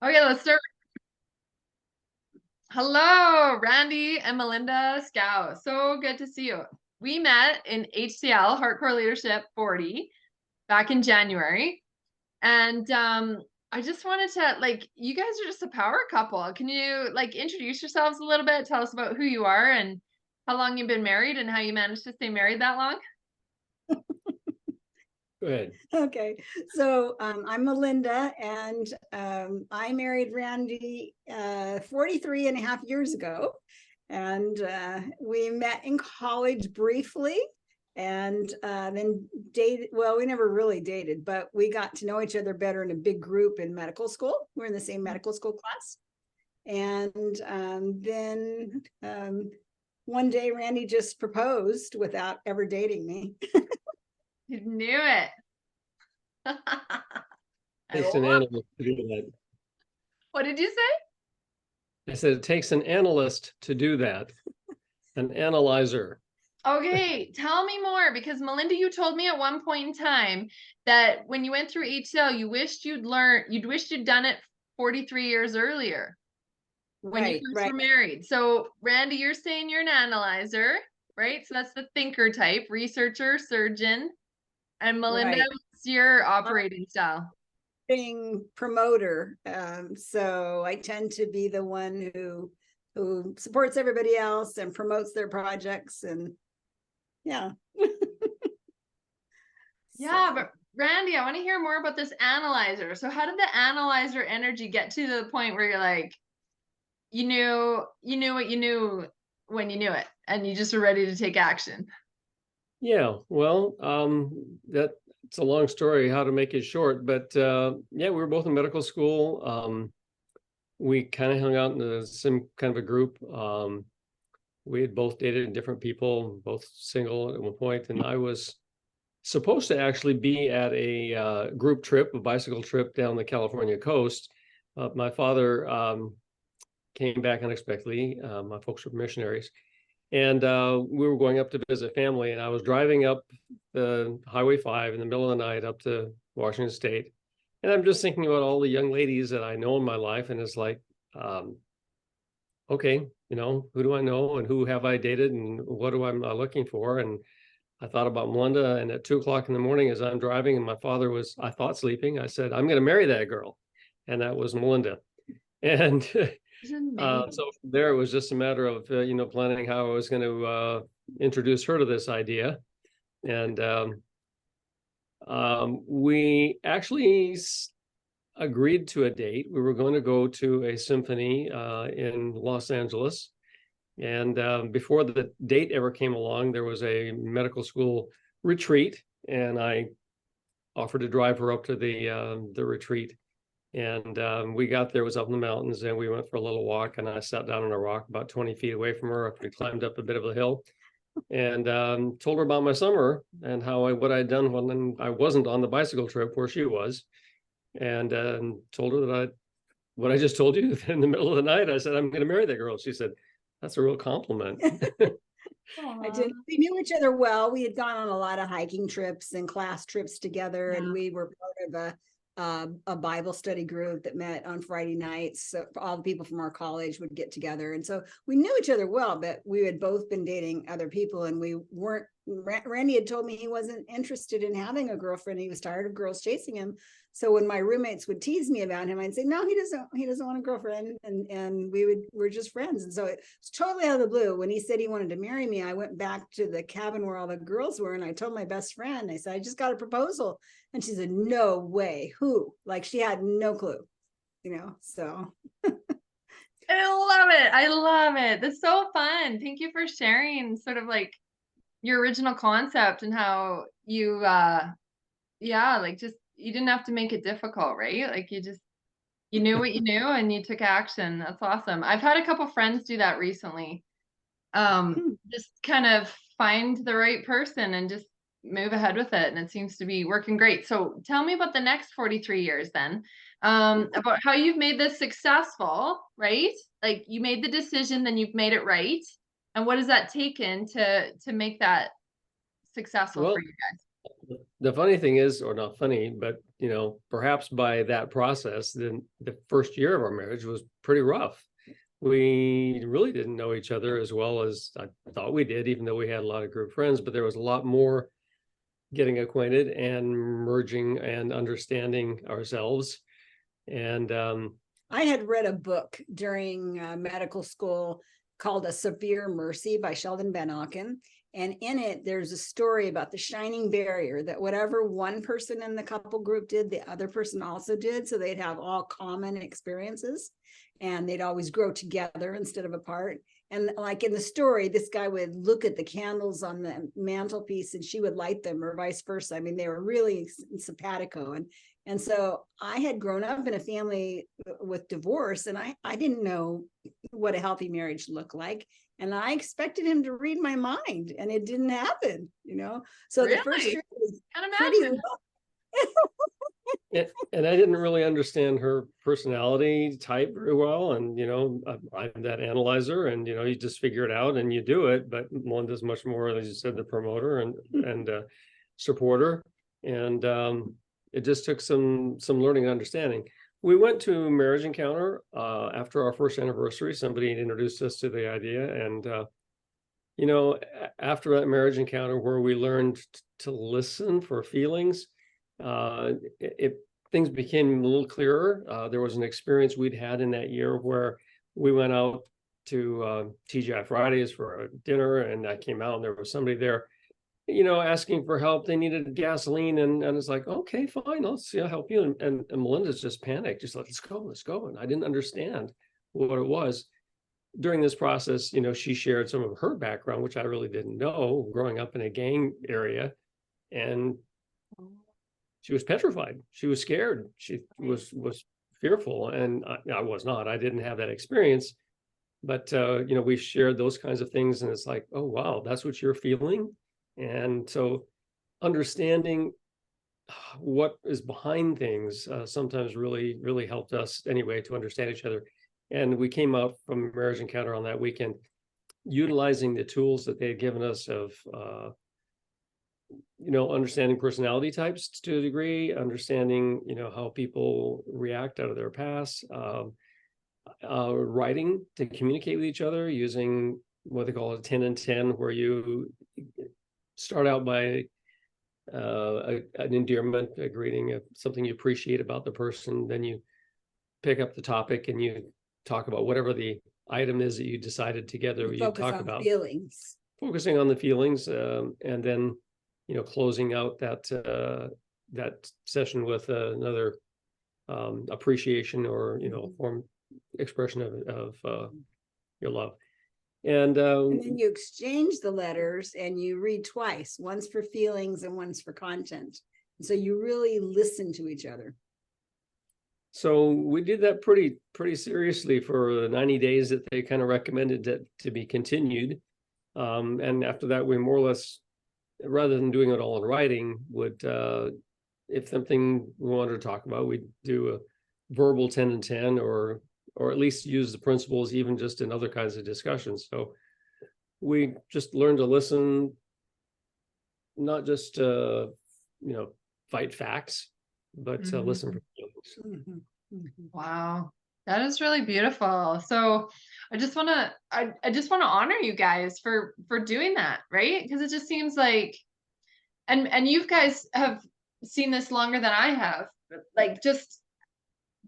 Okay, let's start. Hello, Randy and Melinda Skau. So good to see you. We met in HCL, Heartcore Leadership 40, back in January. And I just wanted to, you guys are just a power couple. Can you, introduce yourselves a little bit? Tell us about who you are and how long you've been married and how you managed to stay married that long? Go ahead. Okay, so I'm Melinda, and I married Randy 43 and a half years ago. And we met in college briefly and then dated. Well, we never really dated, but we got to know each other better in a big group in medical school. We're in the same medical school class. And then one day Randy just proposed without ever dating me. You knew it. Takes an analyst to do that. What did you say? I said it takes an analyst to do that, an analyzer. Okay, tell me more, because Melinda, you told me at one point in time that when you went through HCL, you wished you'd done it 43 years earlier when you first were married. So Randy, you're saying you're an analyzer, right? So that's the thinker type, researcher, surgeon. And Melinda, what's your operating style? Being promoter. So I tend to be the one who supports everybody else and promotes their projects, and yeah. Yeah, but Randy, I want to hear more about this analyzer. So how did the analyzer energy get to the point where you're like, you knew what you knew when you knew it, and you just were ready to take action? Yeah, well, it's a long story how to make it short, but yeah, we were both in medical school. We kind of hung out in the same kind of a group. We had both dated different people, both single at one point, and I was supposed to actually be at a group trip, a bicycle trip down the California coast. My father came back unexpectedly. My folks were missionaries. And we were going up to visit family, and I was driving up the Highway 5 in the middle of the night up to Washington State. And I'm just thinking about all the young ladies that I know in my life. And it's like, okay, who do I know and who have I dated and what am I looking for? And I thought about Melinda, and at 2 o'clock in the morning as I'm driving and my father was, I thought, sleeping, I said, I'm going to marry that girl. And that was Melinda. And so from there, it was just a matter of, planning how I was going to introduce her to this idea. And we actually agreed to a date. We were going to go to a symphony in Los Angeles. And before the date ever came along, there was a medical school retreat, and I offered to drive her up to the retreat. And we got there, it was up in the mountains, and we went for a little walk, and I sat down on a rock about 20 feet away from her after we climbed up a bit of a hill, and told her about my summer and what I'd done when I wasn't on the bicycle trip where she was, and told her that what I just told you in the middle of the night. I said, I'm going to marry that girl. She said, that's a real compliment. I did. We knew each other well. We had gone on a lot of hiking trips and class trips together, and we were part of a Bible study group that met on Friday nights. So all the people from our college would get together. And so we knew each other well, but we had both been dating other people, and we weren't, Randy had told me he wasn't interested in having a girlfriend. He was tired of girls chasing him. So when my roommates would tease me about him, I'd say, no, he doesn't want a girlfriend. And we're just friends. And so it was totally out of the blue. When he said he wanted to marry me, I went back to the cabin where all the girls were, and I told my best friend, I said, I just got a proposal. And she said, no way. Who? Like, she had no clue, so. I love it. That's so fun. Thank you for sharing sort of like your original concept and how you, just, you didn't have to make it difficult, right? Like you knew what you knew and you took action. That's awesome. I've had a couple friends do that recently. Just kind of find the right person and just move ahead with it. And it seems to be working great. So tell me about the next 43 years then, about how you've made this successful, right? Like you made the decision, then you've made it right. And what has that taken to make that successful for you guys? The funny thing is, or not funny, but perhaps by that process, then the first year of our marriage was pretty rough. We really didn't know each other as well as I thought we did, even though we had a lot of group friends, but there was a lot more getting acquainted and merging and understanding ourselves. And I had read a book during medical school called A Severe Mercy by Sheldon Van Auken. And in it, there's a story about the shining barrier, that whatever one person in the couple group did, the other person also did. So they'd have all common experiences and they'd always grow together instead of apart. And like in the story, this guy would look at the candles on the mantelpiece and she would light them, or vice versa. I mean, they were really simpatico. And so I had grown up in a family with divorce, and I didn't know what a healthy marriage looked like. And I expected him to read my mind, and it didn't happen, So Really? the first year was Can't pretty imagine. and I didn't really understand her personality type very well. And, I'm that analyzer, and, you just figure it out and you do it. But Melinda's much more, as you said, the promoter and supporter. And it just took some learning and understanding. We went to Marriage Encounter after our first anniversary. Somebody introduced us to the idea. And, after that Marriage Encounter, where we learned to listen for feelings, things became a little clearer. There was an experience we'd had in that year where we went out to TGI Fridays for a dinner, and I came out and there was somebody there, asking for help. They needed gasoline, and it's like, okay, fine, I'll help you. And Melinda's just panicked, just like, let's go. And I didn't understand what it was. During this process, she shared some of her background, which I really didn't know, growing up in a gang area. And she was petrified. She was scared. She was fearful. And I was not. I didn't have that experience. But, we shared those kinds of things. And it's like, oh, wow, that's what you're feeling. And so understanding what is behind things sometimes really, really helped us anyway to understand each other. And we came out from Marriage Encounter on that weekend utilizing the tools that they had given us of, understanding personality types to a degree, understanding, how people react out of their past, writing to communicate with each other using what they call a 10 and 10, where you start out by an endearment, a greeting, something you appreciate about the person. Then you pick up the topic and you talk about whatever the item is that you decided together. You talk about feelings, focusing on the feelings, and then closing out that session with another appreciation or form expression of your love. And then you exchange the letters and you read twice, once for feelings and once for content. And so you really listen to each other. So we did that pretty seriously for the 90 days that they kind of recommended that to be continued. And after that, we more or less, rather than doing it all in writing, would, if something we wanted to talk about, we'd do a verbal 10 and 10, or at least use the principles even just in other kinds of discussions. So we just learned to listen, not just fight facts, but listen for feelings. Wow, that is really beautiful. So I just want to honor you guys for doing that, right? Because it just seems like, and you guys have seen this longer than I have, like just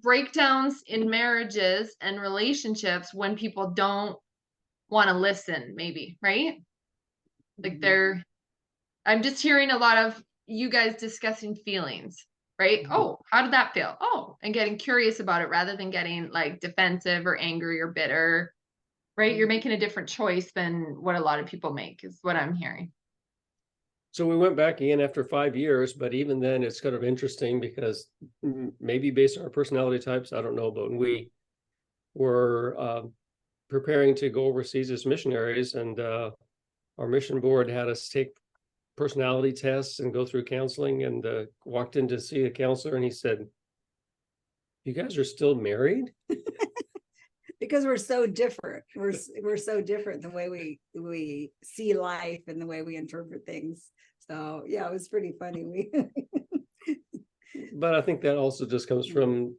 breakdowns in marriages and relationships when people don't want to listen, maybe, right? Like I'm just hearing a lot of you guys discussing feelings, right? Oh, how did that feel? Oh, and getting curious about it rather than getting like defensive or angry or bitter, right? You're making a different choice than what a lot of people make, is what I'm hearing. So we went back again after 5 years, but even then it's kind of interesting because maybe based on our personality types, I don't know, but we were preparing to go overseas as missionaries, and our mission board had us take personality tests and go through counseling, and walked in to see a counselor, and he said, "You guys are still married?" Because we're so different. We're so different the way we see life and the way we interpret things. So yeah, it was pretty funny. But I think that also just comes from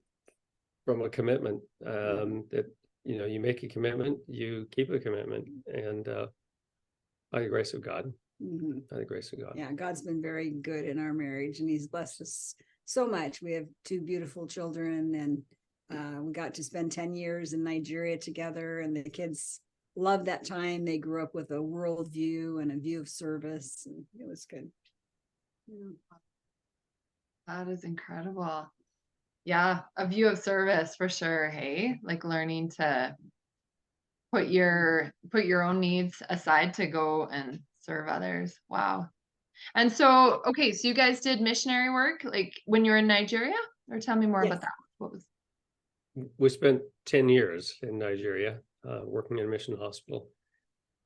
a commitment, that, you know, you make a commitment, you keep a commitment, and by the grace of God, by the grace of God. Yeah, God's been very good in our marriage, and he's blessed us so much. We have 2 beautiful children, and we got to spend 10 years in Nigeria together, and the kids loved that time. They grew up with a worldview and a view of service, and it was good. Yeah. That is incredible. Yeah, a view of service for sure. Hey, like learning to put your own needs aside to go and serve others. Wow. And so, okay, so you guys did missionary work like when you were in Nigeria, or tell me more Yes. about that. What was? We spent 10 years in Nigeria, working in a mission hospital.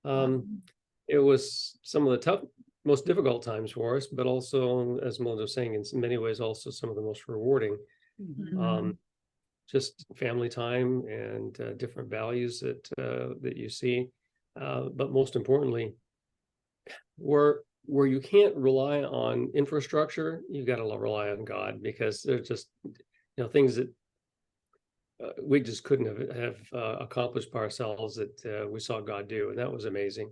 It was some of the most difficult times for us, but also, as Melinda was saying, in many ways, also some of the most rewarding. Just family time and different values that you see, but most importantly, where you can't rely on infrastructure, you got to rely on God, because they're just, you know, things that we just couldn't have accomplished by ourselves, that we saw God do, and that was amazing.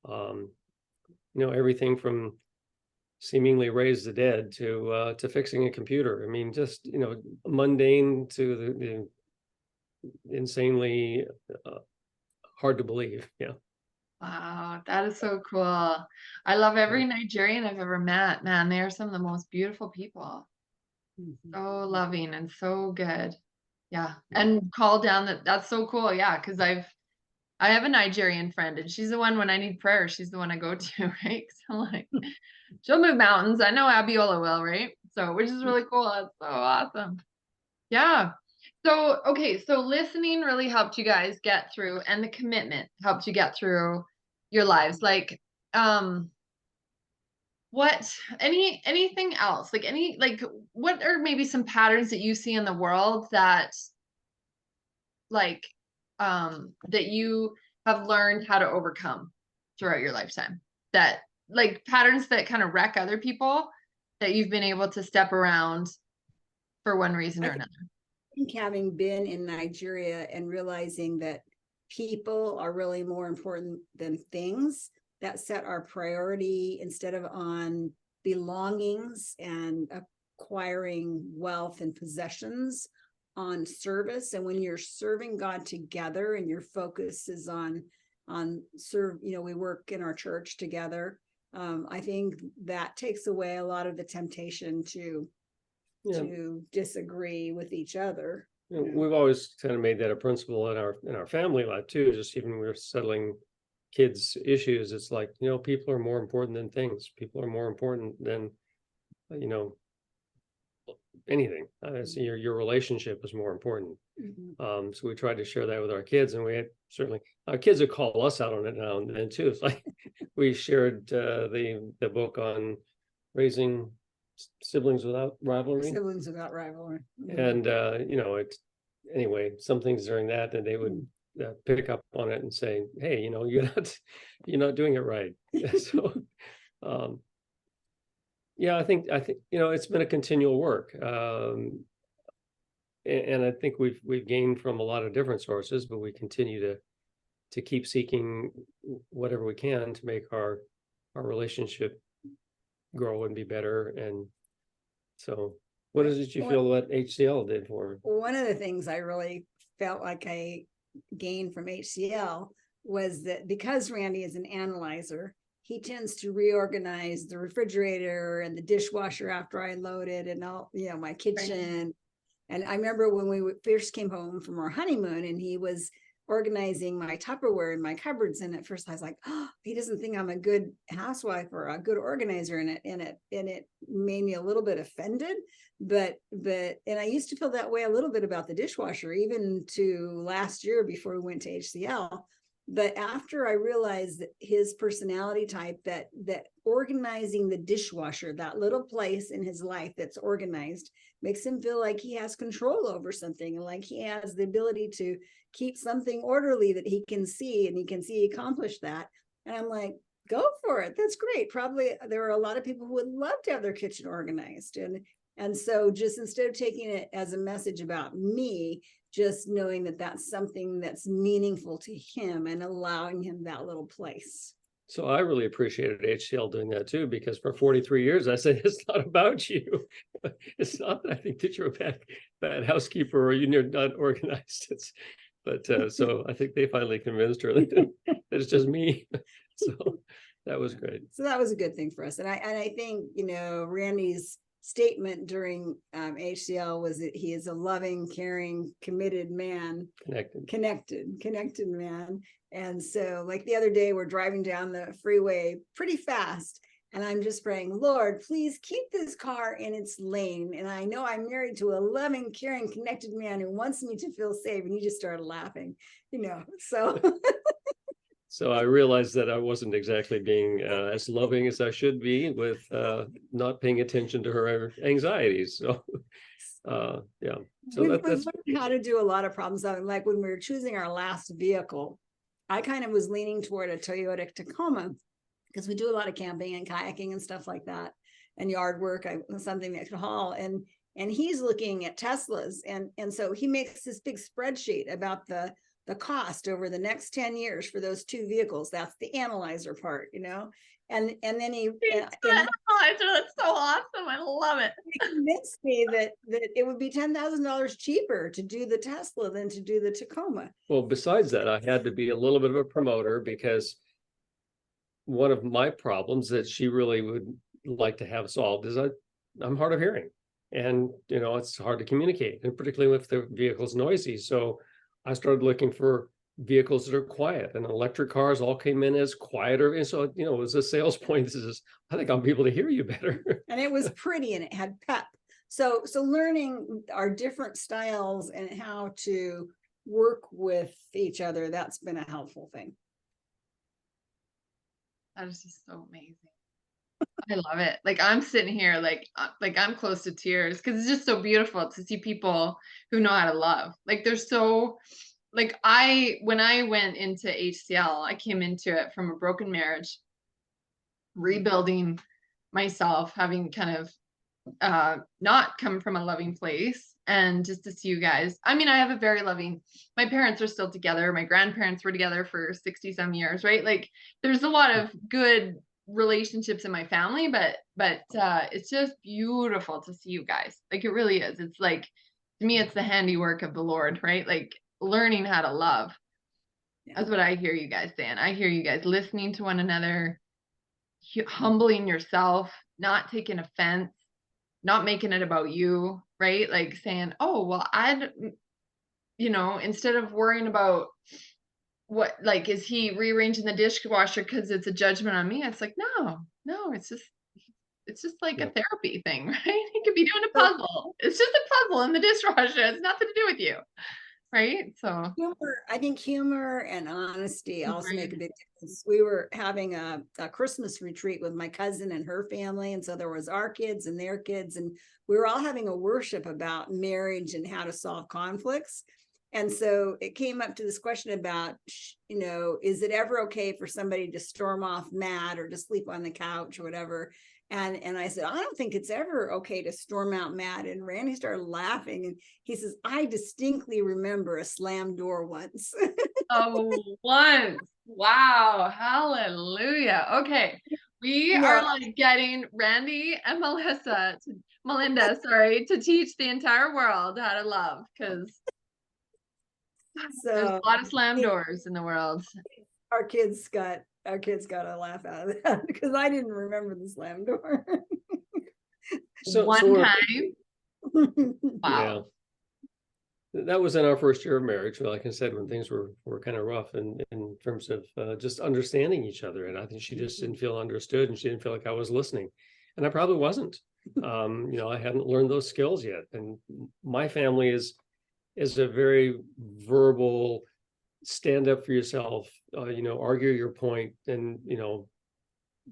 You know, everything from seemingly raise the dead to fixing a computer. I mean, just, you know, mundane to the insanely hard to believe. Yeah. Wow, that is so cool. I love every Nigerian I've ever met. Man, they are some of the most beautiful people. So loving and so good. Yeah. And call down that's so cool. Yeah, because I have a Nigerian friend, and she's the one when I need prayer, she's the one I go to, right? So like she'll move mountains. I know Abiola will, right? So which is really cool. That's so awesome. Yeah. So okay, so listening really helped you guys get through, and the commitment helped you get through your lives. Like what anything else? Like what are maybe some patterns that you see in the world that like that you have learned how to overcome throughout your lifetime, that like patterns that kind of wreck other people that you've been able to step around for one reason or another? I think having been in Nigeria and realizing that people are really more important than things, that set our priority instead of on belongings and acquiring wealth and possessions, on service. And when you're serving God together and your focus is on serve, you know, we work in our church together. I think that takes away a lot of the temptation to disagree with each other. You know, we've always kind of made that a principle in our family life too. Just even when we're settling kids' issues, it's like, you know, people are more important than things. People are more important than, you know, anything. So your relationship is more important. So we tried to share that with our kids, and we had certainly our kids would call us out on it now and then too. It's like we shared the book on raising siblings without rivalry. And you know, it's anyway, some things during that, and they would pick up on it and say, hey, you know, you're not doing it right. So yeah, I think you know, it's been a continual work, and I think we've gained from a lot of different sources, but we continue to keep seeking whatever we can to make our relationship grow and be better. And so, what did you feel what HCL did for? One of the things I really felt like I gained from HCL was that because Randy is an analyzer, he tends to reorganize the refrigerator and the dishwasher after I load it, and all, you know, my kitchen. Right. And I remember when we first came home from our honeymoon, and he was organizing my Tupperware in my cupboards. And at first I was like, oh, he doesn't think I'm a good housewife or a good organizer. And it made me a little bit offended. But I used to feel that way a little bit about the dishwasher, even to last year before we went to HCL. But after I realized that his personality type, that organizing the dishwasher, that little place in his life that's organized, makes him feel like he has control over something, and like he has the ability to keep something orderly that he can see, and he can see accomplish that. And I'm like, go for it. That's great. Probably there are a lot of people who would love to have their kitchen organized. And so just instead of taking it as a message about me, just knowing that that's something that's meaningful to him and allowing him that little place. So I really appreciated HCL doing that too, because for 43 years I said, it's not about you. It's not that I think that you're a bad housekeeper or you're not organized. So I think they finally convinced her that it's just me. So that was great. So that was a good thing for us. And I think, Randy's statement during HCL was that he is a loving, caring, committed man, connected man. And so like the other day, we're driving down the freeway pretty fast. And I'm just praying, Lord, please keep this car in its lane. And I know I'm married to a loving, caring, connected man who wants me to feel safe. And he just started laughing, so. So I realized that I wasn't exactly being as loving as I should be with not paying attention to her anxieties. So, yeah. So we've learned how to do a lot of problem solving. Like when we were choosing our last vehicle, I kind of was leaning toward a Toyota Tacoma because we do a lot of camping and kayaking and stuff like that, and yard work. Something that could haul. And he's looking at Teslas, and so he makes this big spreadsheet about the cost over the next 10 years for those two vehicles. That's the analyzer part, and then analyzer, that's so awesome. I love it. He convinced me that it would be $10,000 cheaper to do the Tesla than to do the Tacoma. Well, besides that, I had to be a little bit of a promoter because one of my problems that she really would like to have solved is I'm hard of hearing, and it's hard to communicate, and particularly if the vehicle's noisy. So I started looking for vehicles that are quiet, and electric cars all came in as quieter. And so, it was a sales point. This is, I think I'll be able to hear you better. And it was pretty and it had pep. So learning our different styles and how to work with each other, that's been a helpful thing. That is just so amazing. I love it. Like I'm sitting here, like I'm close to tears because it's just so beautiful to see people who know how to love. Like they're so, like when I went into HCL, I came into it from a broken marriage, rebuilding myself, having kind of not come from a loving place, and just to see you guys. I mean, I have a very loving, my parents are still together. My grandparents were together for 60 some years, right? Like there's a lot of good relationships in my family, but it's just beautiful to see you guys. Like it really is. It's like, to me, it's the handiwork of the Lord, right? Like learning how to love. Yeah. That's what I hear you guys saying. I hear you guys listening to one another, humbling yourself, not taking offense, not making it about you, right? Like saying, oh, well, instead of worrying about what, like, is he rearranging the dishwasher because it's a judgment on me? It's like, no, it's just like a therapy thing, right? He could be doing a puzzle. It's just a puzzle in the dishwasher. It's nothing to do with you, right? So I think humor and honesty also make a big difference. We were having a Christmas retreat with my cousin and her family, and so there was our kids and their kids, and we were all having a worship about marriage and how to solve conflicts. And so it came up to this question about, is it ever okay for somebody to storm off mad or to sleep on the couch or whatever? And I said, I don't think it's ever okay to storm out mad. And Randy started laughing, and he says, I distinctly remember a slammed door once. Oh, once. Wow. Hallelujah. Okay. We are like getting Randy and Melinda, to teach the entire world how to love, because there's a lot of slam doors in the world. Our kids got a laugh out of that because I didn't remember the slam door. One time. Wow. Yeah. That was in our first year of marriage. Like I said, when things were kind of rough in terms of just understanding each other. And I think she just didn't feel understood, and she didn't feel like I was listening. And I probably wasn't. I hadn't learned those skills yet. And my family is a very verbal, stand up for yourself, argue your point, and,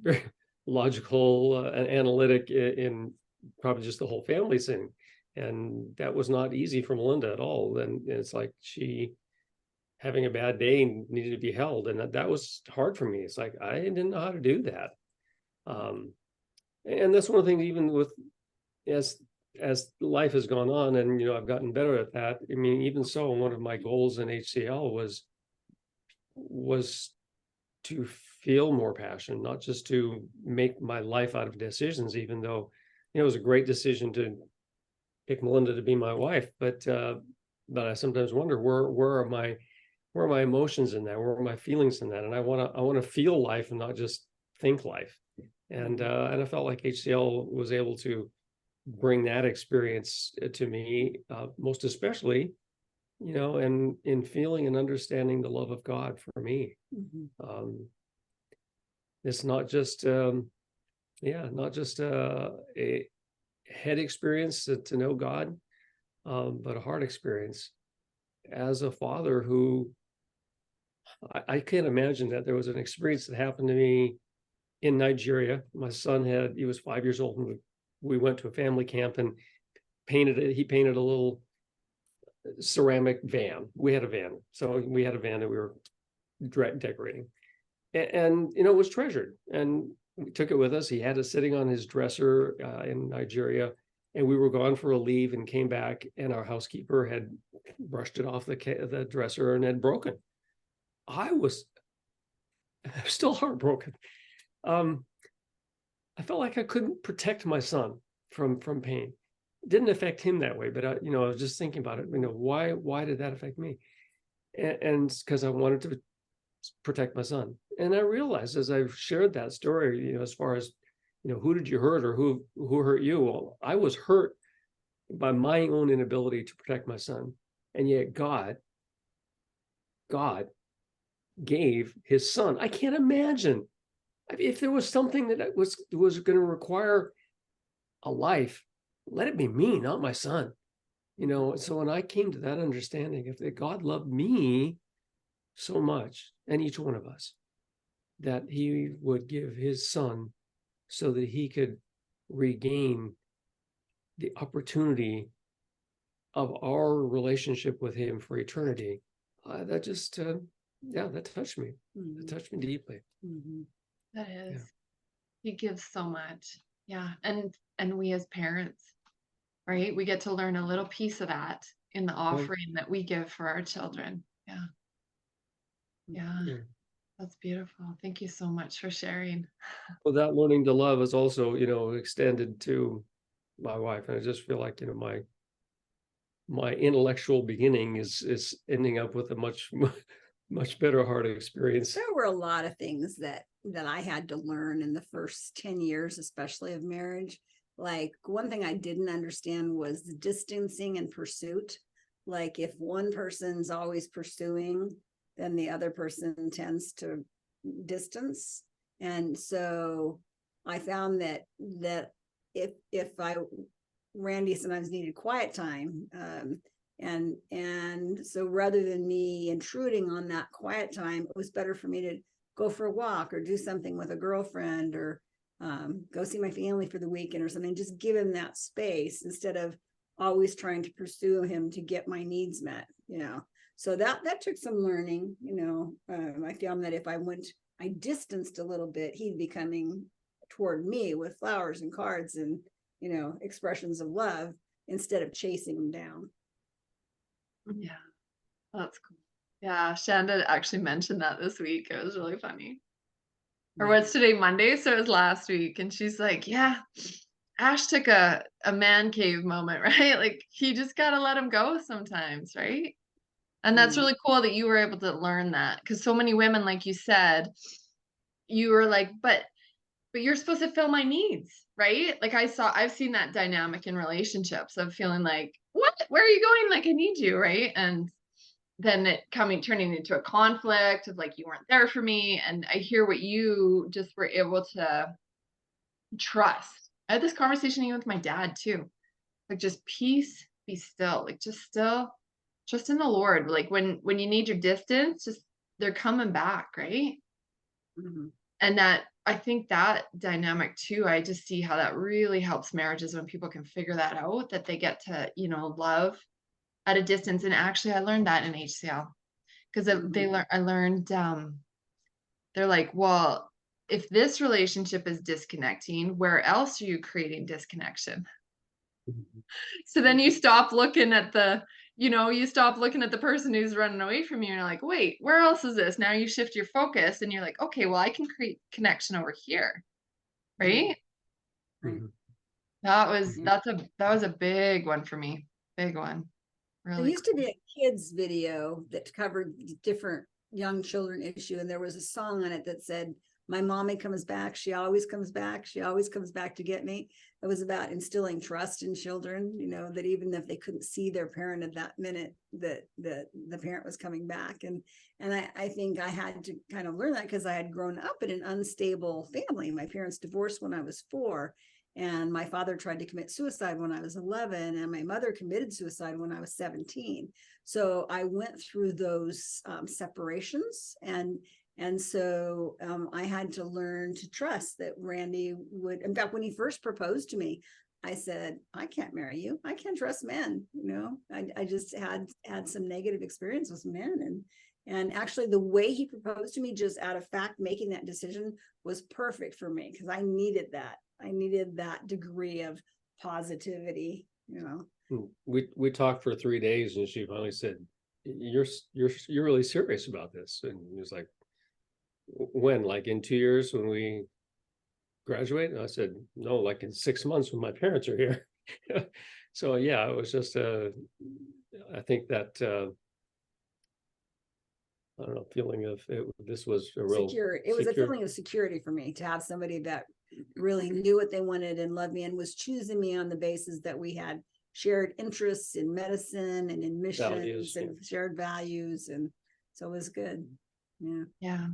very logical and analytic in probably just the whole family thing. And that was not easy for Melinda at all. And it's like she having a bad day and needed to be held. And that was hard for me. It's like, I didn't know how to do that. And that's one of the things, even with, as life has gone on and, I've gotten better at that. I mean, even so, one of my goals in HCL was to feel more passion, not just to make my life out of decisions, even though, it was a great decision to pick Melinda to be my wife. But I sometimes wonder, where are my emotions in that? Where are my feelings in that? And I want to feel life and not just think life. And I felt like HCL was able to bring that experience to me, most especially, and in feeling and understanding the love of God for me. It's not just a head experience to know God, but a heart experience. As a father who, I can't imagine that there was an experience that happened to me in Nigeria. My son he was 5 years old, and we went to a family camp and he painted a little ceramic van. We had a van. So we had a van that we were decorating. And it was treasured. And we took it with us. He had it sitting on his dresser in Nigeria. And we were gone for a leave and came back, and our housekeeper had brushed it off the dresser and had broken. I was still heartbroken. I felt like I couldn't protect my son from pain. It didn't affect him that way, but I was just thinking about it. Why did that affect me? And because I wanted to protect my son. And I realized as I've shared that story, as far as, who did you hurt or who hurt you? Well, I was hurt by my own inability to protect my son. And yet God gave his son. I can't imagine if there was something that was going to require a life, let it be me, not my son. So when I came to that understanding of that God loved me so much, and each one of us, that he would give his son so that he could regain the opportunity of our relationship with him for eternity, that just, that touched me. It touched me deeply. That is, he gives so much. Yeah. And we as parents, right? We get to learn a little piece of that in the offering that we give for our children. Yeah. That's beautiful. Thank you so much for sharing. Well, that learning to love is also, extended to my wife. And I just feel like, my intellectual beginning is ending up with a much better heart experience. There were a lot of things that I had to learn in the first 10 years, especially of marriage. Like, one thing I didn't understand was the distancing and pursuit. Like, if one person's always pursuing, then the other person tends to distance. And so I found that if Randy sometimes needed quiet time, and so rather than me intruding on that quiet time, it was better for me to go for a walk or do something with a girlfriend, or go see my family for the weekend or something. Just give him that space instead of always trying to pursue him to get my needs met. So that took some learning. I found that if I distanced a little bit, he'd be coming toward me with flowers and cards and expressions of love instead of chasing him down. Yeah, that's cool. Yeah, Shanda actually mentioned that this week. It was really funny. Or what's today, Monday? So it was last week. And she's like, yeah, Ash took a man cave moment, right? Like, he just got to let him go sometimes, right? And that's really cool that you were able to learn that, because so many women, like you said, you were like, but you're supposed to fill my needs, right? Like, I've seen that dynamic in relationships of feeling like, what? Where are you going? Like, I need you, right? And then it turning into a conflict of like, you weren't there for me. And I hear what you just were able to trust. I had this conversation even with my dad too. Like, just peace, be still, like just still, trust in the Lord. Like, when you need your distance, just, they're coming back, right? And that, I think that dynamic too, I just see how that really helps marriages when people can figure that out, that they get to, love at a distance. And actually, I learned that in HCL, because I learned, they're like, well, if this relationship is disconnecting, where else are you creating disconnection? So then you stop looking at you stop looking at the person who's running away from you, and you're like, wait, where else is this? Now you shift your focus and you're like, okay, well, I can create connection over here. Right? Right. That was a big one for me. Big one. There Really used to be a kids video that covered different young children issue, and there was a song on it that said, "My mommy comes back. She always comes back. She always comes back to get me." It was about instilling trust in children, that even if they couldn't see their parent at that minute, that the parent was coming back. And I think I had to kind of learn that because I had grown up in an unstable family. My parents divorced when I was 4. And my father tried to commit suicide when I was 11, and my mother committed suicide when I was 17. So I went through those separations, and so I had to learn to trust that Randy would. In fact, when he first proposed to me, I said, "I can't marry you. I can't trust men." I just had some negative experience with men, and actually the way he proposed to me, just out of fact, making that decision was perfect for me because I needed that. I needed that degree of positivity. We talked for 3 days, and she finally said, "You're really serious about this?" And he was like, "When? Like in 2 years when we graduate?" And I said, "No, like in 6 months when my parents are here." So yeah, it was just I think that I don't know, feeling of this was a real secure. It was a feeling of security for me to have somebody that really knew what they wanted and loved me and was choosing me on the basis that we had shared interests in medicine and in missions values, and shared values. And so it was good. Yeah. Yeah.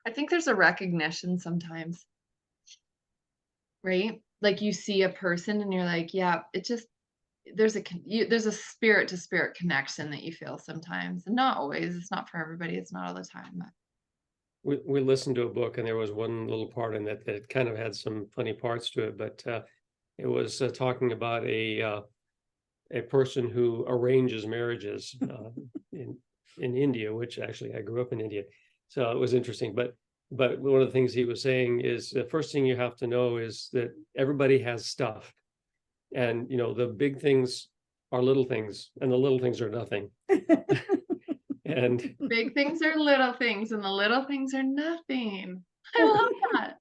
I think there's a recognition sometimes, right? Like you see a person and you're like, yeah, it just, there's a spirit to spirit connection that you feel sometimes, and not always. It's not for everybody. It's not all the time. But we listened to a book, and there was one little part in that kind of had some funny parts to it, but it was talking about a person who arranges marriages in India, which actually I grew up in India, so it was interesting. But one of the things he was saying is the first thing you have to know is that everybody has stuff, and the big things are little things, and the little things are nothing. And big things are little things, and the little things are nothing. I love that.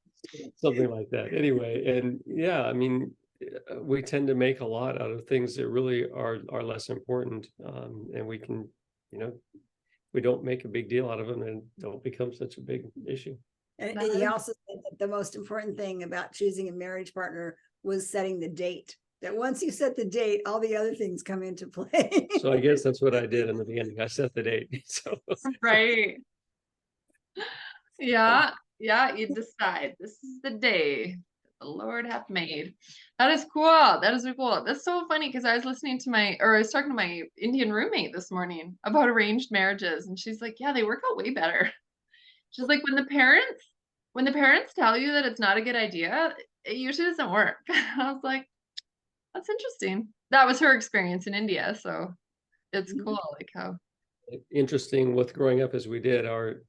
Something like that. Anyway, and yeah, I mean, we tend to make a lot out of things that really are less important, and we can, we don't make a big deal out of them, and don't become such a big issue. And he also said that the most important thing about choosing a marriage partner was setting the date. That once you set the date, all the other things come into play. So I guess that's what I did in the beginning. I set the date. So right. Yeah. You decide this is the day the Lord hath made. That is cool. That is cool. That's so funny because I was talking to my Indian roommate this morning about arranged marriages, and she's like, yeah, they work out way better. She's like, when the parents tell you that it's not a good idea, it usually doesn't work. I was like, that's interesting. That was her experience in India, so it's cool, like how interesting with growing up as we did. Our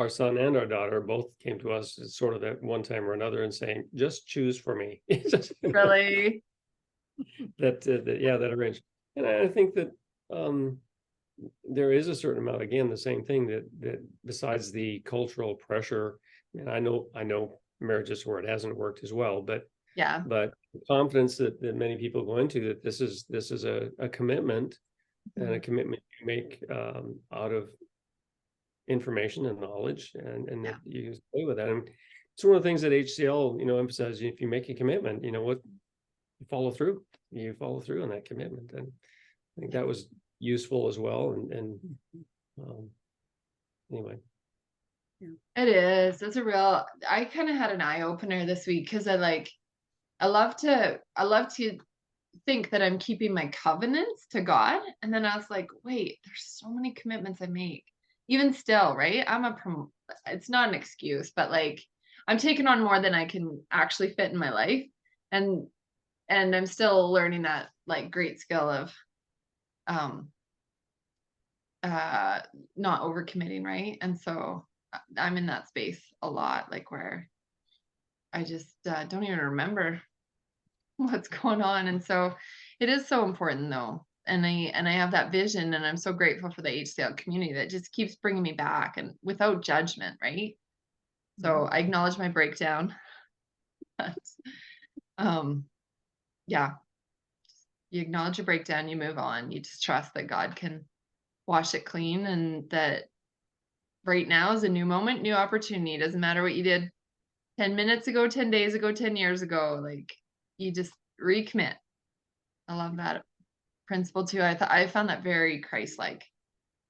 son and our daughter both came to us sort of at one time or another and saying, "Just choose for me." really that arranged. And I think that there is a certain amount, again, the same thing that besides the cultural pressure, and I know marriages where it hasn't worked as well, but the confidence that many people go into, that this is a commitment, and a commitment you make out of information and knowledge, and that you play with that. And it's one of the things that HCL emphasizes. If you make a commitment, you follow through on that commitment. And I think that was useful as well. And anyway, it is. It's I kind of had an eye-opener this week because I love to think that I'm keeping my covenants to God, and then I was like, wait, there's so many commitments I make even still, right? It's not an excuse, but I'm taking on more than I can actually fit in my life, and I'm still learning that great skill of not overcommitting, right? And so I'm in that space a lot, like where I just don't even remember what's going on. And so it is so important though. And I have that vision, and I'm so grateful for the HCL community that just keeps bringing me back, and without judgment, right? So I acknowledge my breakdown. Yeah, you acknowledge your breakdown, you move on, you just trust that God can wash it clean, and that right now is a new moment, new opportunity. It doesn't matter what you did 10 minutes ago, 10 days ago, 10 years ago, like you just recommit. I love that principle too. I found that very Christ-like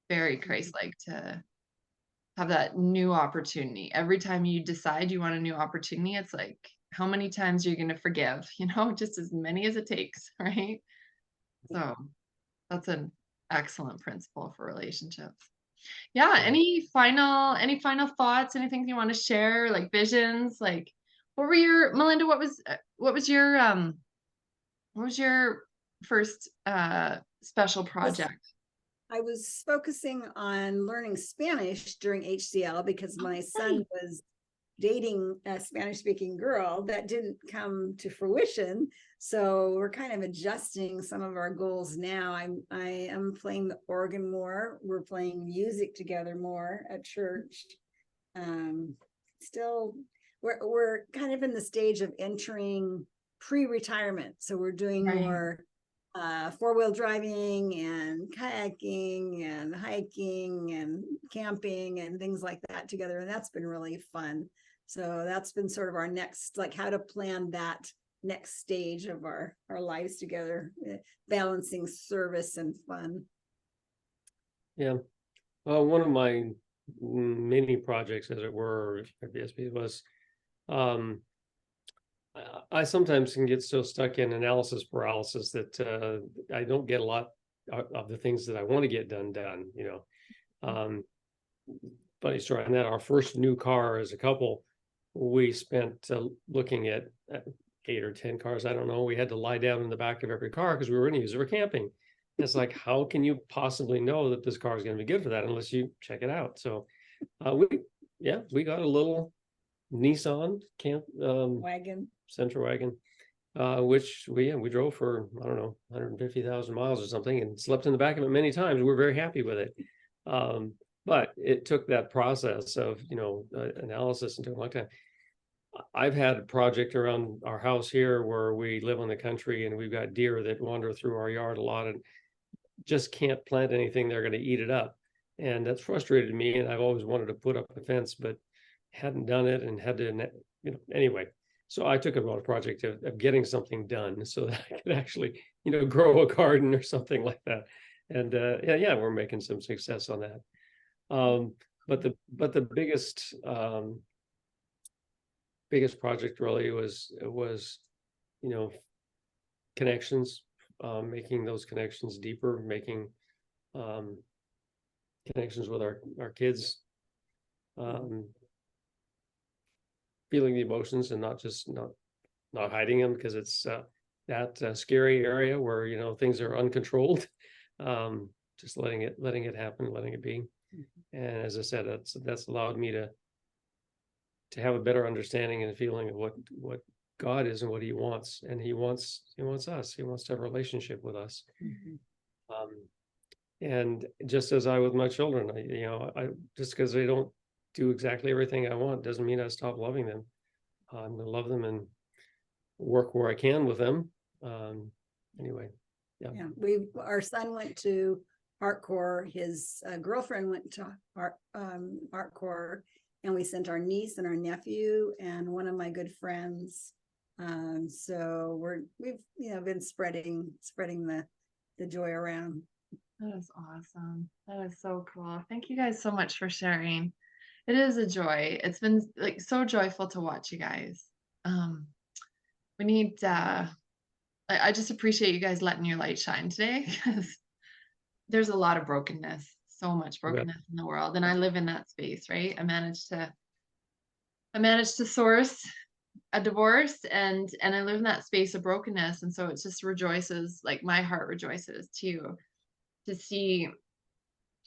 to have that new opportunity. Every time you decide you want a new opportunity, it's like, how many times are you going to forgive? Just as many as it takes, right? So that's an excellent principle for relationships. Yeah. Any final thoughts? Anything you want to share? Like visions? Like, Melinda? What was your first special project? I was focusing on learning Spanish during HCL because my son was dating a Spanish-speaking girl. That didn't come to fruition. So we're kind of adjusting some of our goals now. I am playing the organ more. We're playing music together more at church. Still, we're kind of in the stage of entering pre-retirement. So we're doing more four-wheel driving and kayaking and hiking and camping and things like that together. And that's been really fun. So that's been sort of our next, like how to plan that next stage of our lives together, balancing service and fun. Yeah. One of my mini projects, as it were, at BSP was, I sometimes can get so stuck in analysis paralysis that I don't get a lot of the things that I want to get done. Funny story on that. Our first new car as a couple, we spent looking at 8 or 10 cars. I don't know. We had to lie down in the back of every car because we were going to use it for camping. And it's like, how can you possibly know that this car is going to be good for that unless you check it out? So we got a little Nissan wagon, Sentra wagon, which we drove for, I don't know, 150,000 miles or something, and slept in the back of it many times. We were very happy with it. But it took that process of, analysis and took a long time. I've had a project around our house here where we live in the country and we've got deer that wander through our yard a lot and just can't plant anything. They're going to eat it up. And that's frustrated me. And I've always wanted to put up a fence, but hadn't done it and had to, anyway. So I took on a project of getting something done so that I could actually, grow a garden or something like that. And we're making some success on that. But the biggest project really was connections, making those connections deeper, making connections with our kids, feeling the emotions and not hiding them, because it's that scary area where things are uncontrolled. Just letting it happen, letting it be. And as I said, that's allowed me to have a better understanding and feeling of what God is and what He wants. And He wants us. He wants to have a relationship with us. And just as I with my children, I just because they don't do exactly everything I want doesn't mean I stop loving them. I'm going to love them and work where I can with them. Anyway, yeah. Our son went to Heartcore. His girlfriend went to Heartcore, and we sent our niece and our nephew and one of my good friends. So we've been spreading the joy around. That is awesome. That is so cool. Thank you guys so much for sharing. It is a joy. It's been like so joyful to watch you guys. We need I just appreciate you guys letting your light shine today, because there's a lot of brokenness, so much brokenness in the world. And I live in that space, right? I managed to source a divorce and I live in that space of brokenness. And so it just rejoices, like my heart rejoices to see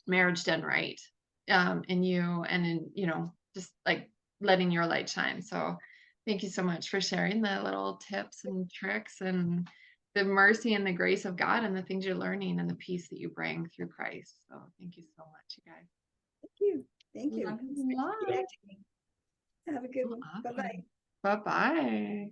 marriage done right, in you and in, just like letting your light shine. So thank you so much for sharing the little tips and tricks and the mercy and the grace of God and the things you're learning and the peace that you bring through Christ. So thank you so much, you guys. Thank you. Thank you. Love you a lot. Have a good one. Awesome. Bye-bye. Bye-bye.